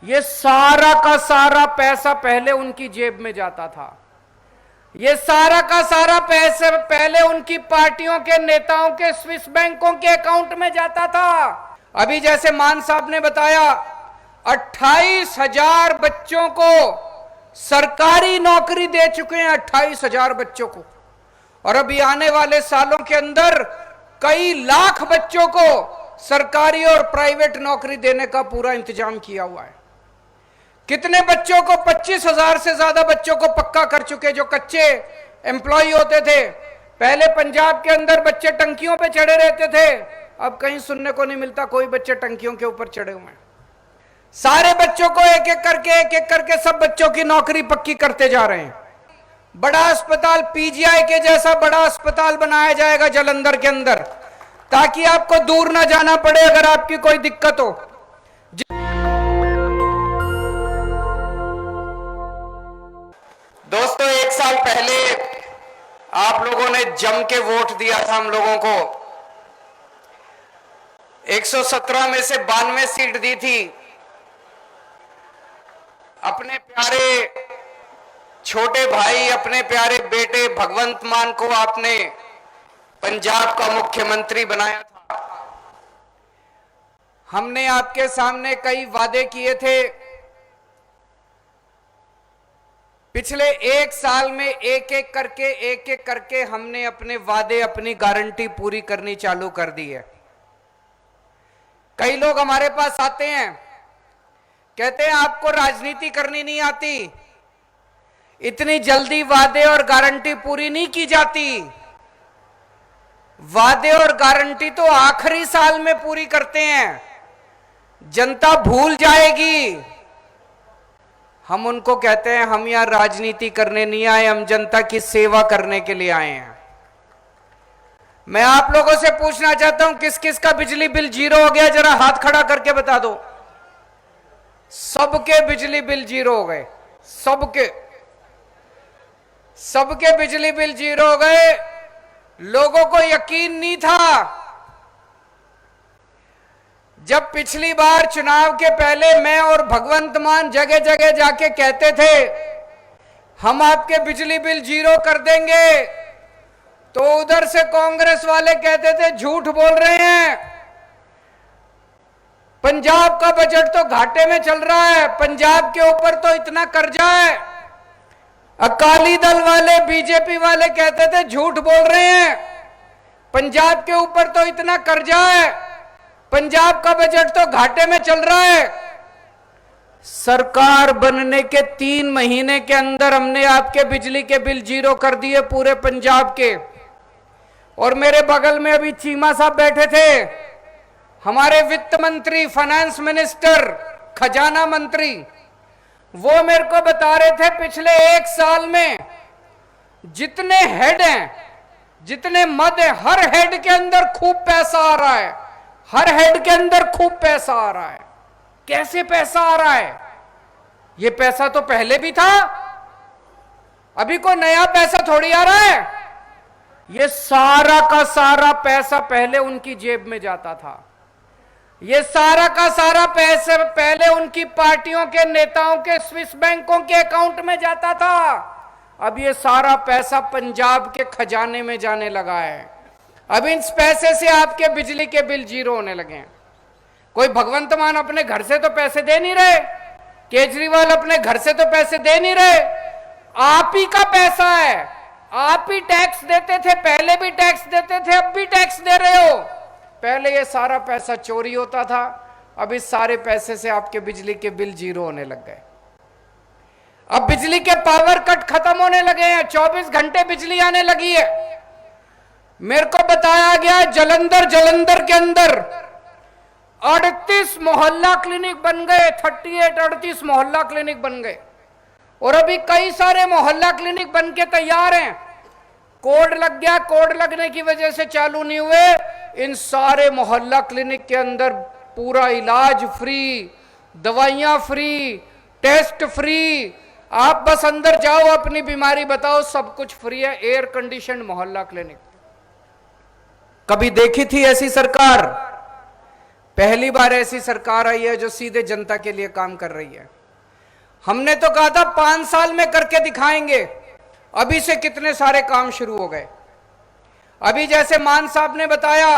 ये सारा का सारा पैसा पहले उनकी जेब में जाता था। ये सारा का सारा पैसा पहले उनकी पार्टियों के नेताओं के स्विस बैंकों के अकाउंट में जाता था। अभी जैसे मान साहब ने बताया 28,000 बच्चों को सरकारी नौकरी दे चुके हैं, 28,000 बच्चों को। और अभी आने वाले सालों के अंदर कई लाख बच्चों को सरकारी और प्राइवेट नौकरी देने का पूरा इंतजाम किया हुआ है। कितने बच्चों को 25,000 से ज्यादा बच्चों को पक्का कर चुके जो कच्चे एम्प्लॉय होते थे। पहले पंजाब के अंदर बच्चे टंकियों पे चढ़े रहते थे, अब कहीं सुनने को नहीं मिलता कोई बच्चे टंकियों के ऊपर चढ़े हुए हैं। सारे बच्चों को एक एक करके सब बच्चों की नौकरी पक्की करते जा रहे हैं। बड़ा अस्पताल पीजीआई के जैसा बड़ा अस्पताल बनाया जाएगा जालंधर के अंदर, ताकि आपको दूर ना जाना पड़े अगर आपकी कोई दिक्कत हो। दोस्तों, एक साल पहले आप लोगों ने जम के वोट दिया था हम लोगों को। 117 में से 92 सीट दी थी। अपने प्यारे छोटे भाई, अपने प्यारे बेटे भगवंत मान को आपने पंजाब का मुख्यमंत्री बनाया था। हमने आपके सामने कई वादे किए थे। पिछले एक साल में एक एक करके हमने अपने वादे, अपनी गारंटी पूरी करनी चालू कर दी है। कई लोग हमारे पास आते हैं, कहते हैं आपको राजनीति करनी नहीं आती, इतनी जल्दी वादे और गारंटी पूरी नहीं की जाती। वादे और गारंटी तो आखिरी साल में पूरी करते हैं, जनता भूल जाएगी। हम उनको कहते हैं हम यहां राजनीति करने नहीं आए, हम जनता की सेवा करने के लिए आए हैं। मैं आप लोगों से पूछना चाहता हूं, किस किस का बिजली बिल जीरो हो गया? जरा हाथ खड़ा करके बता दो। सबके बिजली बिल जीरो हो गए, सबके बिजली बिल जीरो हो गए। लोगों को यकीन नहीं था। जब पिछली बार चुनाव के पहले मैं और भगवंत मान जगह जगह जाके कहते थे हम आपके बिजली बिल जीरो कर देंगे, तो उधर से कांग्रेस वाले कहते थे झूठ बोल रहे हैं, पंजाब का बजट तो घाटे में चल रहा है, पंजाब के ऊपर तो इतना कर्जा है। अकाली दल वाले, बीजेपी वाले कहते थे झूठ बोल रहे हैं, पंजाब के ऊपर तो इतना कर्जा है, पंजाब का बजट तो घाटे में चल रहा है। सरकार बनने के 3 महीने के अंदर हमने आपके बिजली के बिल जीरो कर दिए पूरे पंजाब के। और मेरे बगल में अभी चीमा साहब बैठे थे, हमारे वित्त मंत्री, फाइनेंस मिनिस्टर, खजाना मंत्री, वो मेरे को बता रहे थे पिछले एक साल में जितने हेड हैं, जितने मद हैं, हर हेड के अंदर खूब पैसा आ रहा है, हर हेड के अंदर खूब पैसा आ रहा है। कैसे पैसा आ रहा है? ये पैसा तो पहले भी था, अभी कोई नया पैसा थोड़ी आ रहा है। ये सारा का सारा पैसा पहले उनकी जेब में जाता था। ये सारा का सारा पैसा पहले उनकी पार्टियों के नेताओं के स्विस बैंकों के अकाउंट में जाता था। अब ये सारा पैसा पंजाब के खजाने में जाने लगा है। अब इन पैसे से आपके बिजली के बिल जीरो होने लगे हैं। कोई भगवंत मान अपने घर से तो पैसे दे नहीं रहे, केजरीवाल अपने घर से तो पैसे दे नहीं रहे, आप ही का पैसा है। आप ही टैक्स देते थे, पहले भी टैक्स देते थे, अब भी टैक्स दे रहे हो। पहले ये सारा पैसा चोरी होता था, अब इस सारे पैसे से आपके बिजली के बिल जीरो होने लग गए। अब बिजली के पावर कट खत्म होने लगे हैं, 24 घंटे बिजली आने लगी है। मेरे को बताया गया जलंधर के अंदर 38 मोहल्ला क्लिनिक बन गए, 38 मोहल्ला क्लिनिक बन गए। और अभी कई सारे मोहल्ला क्लिनिक बन के तैयार हैं। कोड लग गया, कोड लगने की वजह से चालू नहीं हुए। इन सारे मोहल्ला क्लिनिक के अंदर पूरा इलाज फ्री, दवाइयां फ्री, टेस्ट फ्री। आप बस अंदर जाओ, अपनी बीमारी बताओ, सब कुछ फ्री है। एयर कंडीशन मोहल्ला क्लिनिक। कभी देखी थी ऐसी सरकार? पहली बार ऐसी सरकार आई है जो सीधे जनता के लिए काम कर रही है। हमने तो कहा था 5 साल में करके दिखाएंगे, अभी से कितने सारे काम शुरू हो गए। अभी जैसे मान साहब ने बताया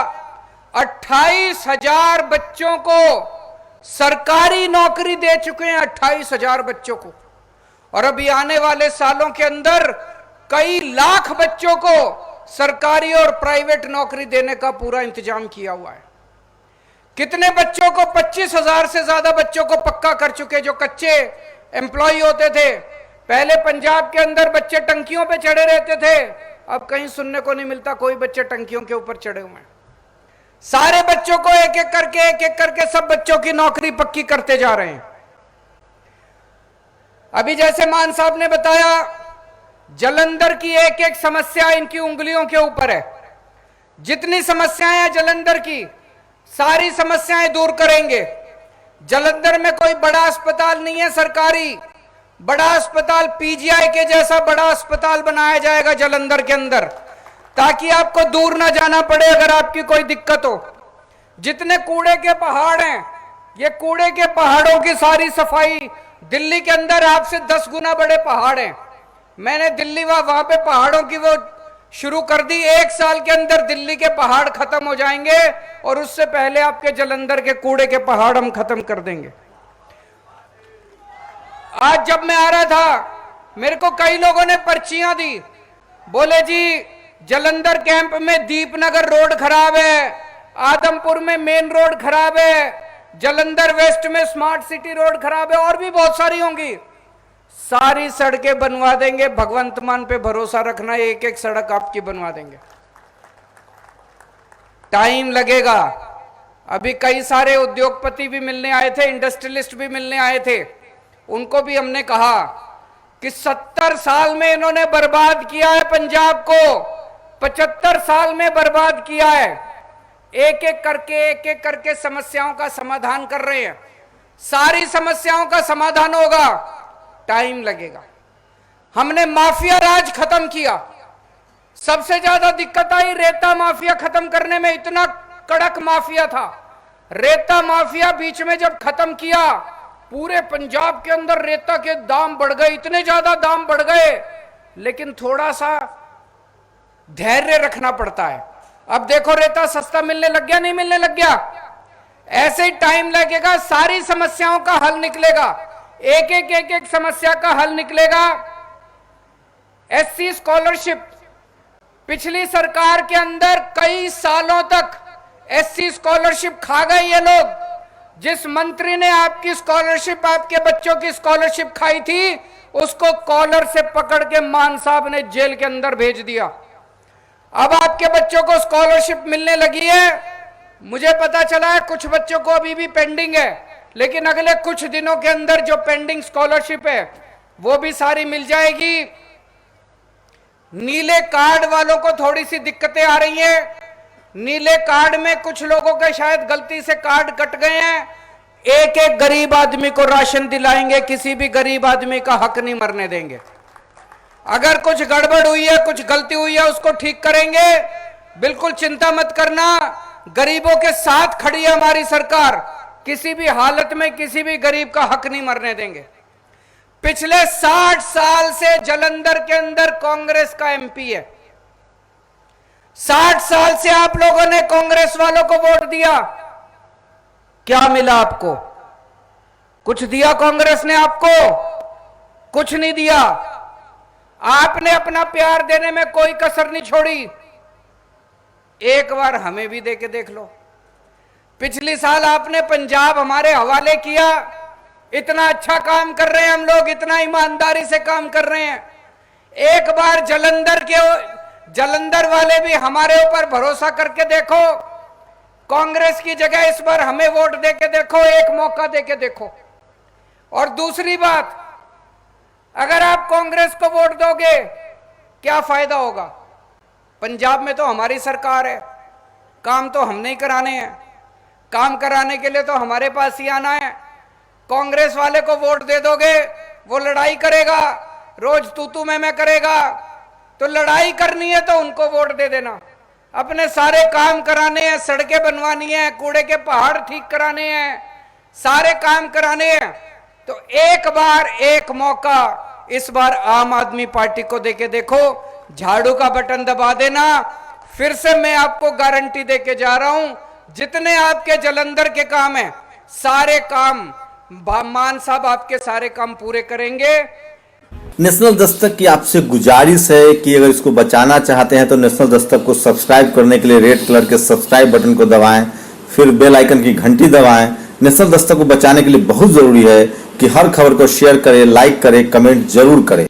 28,000 बच्चों को सरकारी नौकरी दे चुके हैं, 28,000 बच्चों को। और अभी आने वाले सालों के अंदर कई लाख बच्चों को सरकारी और प्राइवेट नौकरी देने का पूरा इंतजाम किया हुआ है। कितने बच्चों को, 25,000 से ज्यादा बच्चों को पक्का कर चुके, जो कच्चे एम्प्लॉय होते थे। पहले पंजाब के अंदर बच्चे टंकियों पे चढ़े रहते थे, अब कहीं सुनने को नहीं मिलता कोई बच्चे टंकियों के ऊपर चढ़े हुए हैं। सारे बच्चों को एक एक करके सब बच्चों की नौकरी पक्की करते जा रहे हैं। अभी जैसे मान साहब ने बताया, जालंधर की एक एक समस्या इनकी उंगलियों के ऊपर है। जितनी समस्याएं हैं जालंधर की, सारी समस्याएं दूर करेंगे। जालंधर में कोई बड़ा अस्पताल नहीं है सरकारी, बड़ा अस्पताल पीजीआई के जैसा बड़ा अस्पताल बनाया जाएगा जालंधर के अंदर, ताकि आपको दूर ना जाना पड़े अगर आपकी कोई दिक्कत हो। जितने कूड़े के पहाड़ हैं, ये कूड़े के पहाड़ों की सारी सफाई, दिल्ली के अंदर आपसे 10 गुना बड़े पहाड़ हैं। मैंने दिल्ली वहां पे पहाड़ों की वो शुरू कर दी। 1 साल के अंदर दिल्ली के पहाड़ खत्म हो जाएंगे और उससे पहले आपके जालंधर के कूड़े के पहाड़ हम खत्म कर देंगे। आज जब मैं आ रहा था, मेरे को कई लोगों ने पर्चियां दी, बोले जी जालंधर कैंप में दीपनगर रोड खराब है, आदमपुर में मेन रोड खराब है, जालंधर वेस्ट में स्मार्ट सिटी रोड खराब है, और भी बहुत सारी होंगी। सारी सड़कें बनवा देंगे, भगवंत मान पे भरोसा रखना, एक एक सड़क आपकी बनवा देंगे। टाइम लगेगा। अभी कई सारे उद्योगपति भी मिलने आए थे, इंडस्ट्रियलिस्ट भी मिलने आए थे, उनको भी हमने कहा कि 70 साल में इन्होंने बर्बाद किया है पंजाब को, 75 साल में बर्बाद किया है। एक एक करके समस्याओं का समाधान कर रहे हैं। सारी समस्याओं का समाधान होगा, टाइम लगेगा। हमने माफिया राज खत्म किया। सबसे ज्यादा दिक्कत आई रेता माफिया खत्म करने में। इतना कड़क माफिया था रेता माफिया, बीच में जब खत्म किया, पूरे पंजाब के अंदर रेता के दाम बढ़ गए, इतने ज्यादा दाम बढ़ गए। लेकिन थोड़ा सा धैर्य रखना पड़ता है। अब देखो रेता सस्ता मिलने लग गया, नहीं मिलने लग गया? ऐसे ही टाइम लगेगा, सारी समस्याओं का हल निकलेगा, एक एक समस्या का हल निकलेगा। एससी स्कॉलरशिप, पिछली सरकार के अंदर कई सालों तक एससी स्कॉलरशिप खा गए ये लोग। जिस मंत्री ने आपकी स्कॉलरशिप, आपके बच्चों की स्कॉलरशिप खाई थी, उसको कॉलर से पकड़ के मान साहब ने जेल के अंदर भेज दिया। अब आपके बच्चों को स्कॉलरशिप मिलने लगी है। मुझे पता चला है कुछ बच्चों को अभी भी पेंडिंग है, लेकिन अगले कुछ दिनों के अंदर जो पेंडिंग स्कॉलरशिप है वो भी सारी मिल जाएगी। नीले कार्ड वालों को थोड़ी सी दिक्कतें आ रही हैं। नीले कार्ड में कुछ लोगों के शायद गलती से कार्ड कट गए हैं। एक एक गरीब आदमी को राशन दिलाएंगे, किसी भी गरीब आदमी का हक नहीं मरने देंगे। अगर कुछ गड़बड़ हुई है, कुछ गलती हुई है, उसको ठीक करेंगे। बिल्कुल चिंता मत करना, गरीबों के साथ खड़ी है हमारी सरकार। किसी भी हालत में किसी भी गरीब का हक नहीं मरने देंगे। पिछले 60 साल से जालंधर के अंदर कांग्रेस का एमपी है। 60 साल से आप लोगों ने कांग्रेस वालों को वोट दिया, क्या मिला आपको? कुछ दिया कांग्रेस ने आपको? कुछ नहीं दिया। आपने अपना प्यार देने में कोई कसर नहीं छोड़ी। एक बार हमें भी दे के देख लो। पिछली साल आपने पंजाब हमारे हवाले किया। इतना अच्छा काम कर रहे हैं हम लोग, इतना ईमानदारी से काम कर रहे हैं। एक बार जालंधर वाले भी हमारे ऊपर भरोसा करके देखो। कांग्रेस की जगह इस बार हमें वोट दे के देखो, एक मौका दे के देखो। और दूसरी बात, अगर आप कांग्रेस को वोट दोगे क्या फायदा होगा? पंजाब में तो हमारी सरकार है, काम तो हमने ही कराने हैं। काम कराने के लिए तो हमारे पास ही आना है। कांग्रेस वाले को वोट दे दोगे, वो लड़ाई करेगा, रोज तू मैं करेगा। तो लड़ाई करनी है तो उनको वोट दे देना। अपने सारे काम कराने हैं, सड़कें बनवानी है, कूड़े के पहाड़ ठीक कराने हैं, सारे काम कराने हैं। तो एक बार एक मौका इस बार आम आदमी पार्टी को देके देखो, झाड़ू का बटन दबा देना। फिर से मैं आपको गारंटी देके जा रहा हूं, जितने आपके जलंधर के काम हैं सारे काम मान साहब आपके सारे काम पूरे करेंगे। नेशनल दस्तक की आपसे गुजारिश है कि अगर इसको बचाना चाहते हैं तो नेशनल दस्तक को सब्सक्राइब करने के लिए रेड कलर के सब्सक्राइब बटन को दबाएं, फिर बेल आइकन की घंटी दबाएं। नेशनल दस्तक को बचाने के लिए बहुत जरूरी है कि हर खबर को शेयर करें, लाइक करें, कमेंट जरूर करें।